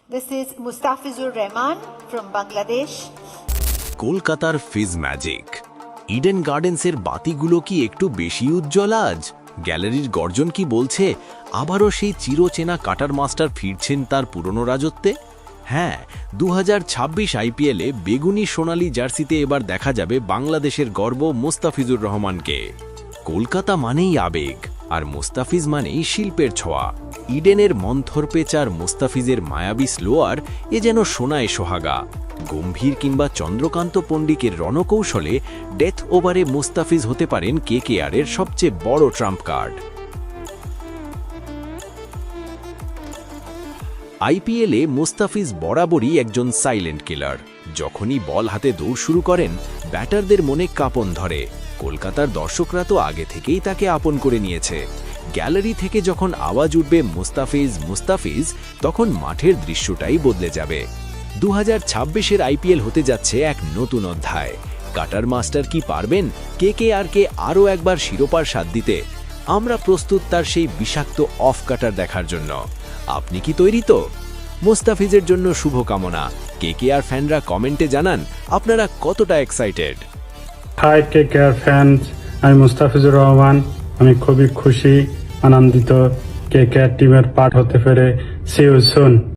This is Mustafizur Rahman from Bangladesh. কলকাতার ফিজ magic. Eden গার্ডেন্সের বাতিগুলো কি একটু বেশি উজ্জ্বল আজ? গ্যালারির গর্জন কি বলছে আবারও সেই চিরচেনা কাটার মাস্টার ফিরছেন তার পুরনো রাজত্বে? হ্যাঁ, 2026 আইপিএলে বেগুনি সোনালী জার্সিতে এবার দেখা যাবে বাংলাদেশের গর্ব মুস্তাফিজুর রহমানকে। কলকাতা মানেই আবেগ, আর মুস্তাফিজ মানেই শিল্পের ছোঁয়া। ইডেনের মন্থর পেচার মুস্তাফিজের মায়াবী স্লোয়ার এ যেন সোনায় সোহাগা। গম্ভীর কিংবা চন্দ্রকান্ত পণ্ডিকের রণকৌশলে ডেথ ওভারে মুস্তাফিজ হতে পারেন কেকেআরের সবচেয়ে বড় ট্রাম্প কার্ড। আইপিএলে মুস্তাফিজ বরাবরই একজন সাইলেন্ট কিলার। যখনই বল হাতে দৌড় শুরু করেন, ব্যাটারদের মনে কাঁপন ধরে। কলকাতার দর্শকরা তো আগে থেকেই তাকে আপন করে নিয়েছে। গ্যালারি থেকে যখন আওয়াজ উঠবে মুস্তাফিজ মুস্তাফিজ, তখন মাঠের দৃশ্যটাই বদলে যাবে। 2026-এর আইপিএল হতে যাচ্ছে এক নতুন অধ্যায়। কাটার মাস্টার কি পারবেন কেকেআরকে আরও একবার শিরোপার স্বাদ দিতে? আমরা প্রস্তুত তার সেই বিষাক্ত অফ কাটার দেখার জন্য। আপনি কি তৈরি তো? মুস্তাফিজের জন্য শুভকামনা। কেকেআর ফ্যানরা কমেন্টে জানান আপনারা কতটা এক্সাইটেড। হাই কেকেআর ফ্যান্স, আমি মুস্তাফিজুর রহমান। আমি খুবই খুশি, আনন্দিত কেকেআর টিমের পার্ট হতে পেরে। See you soon.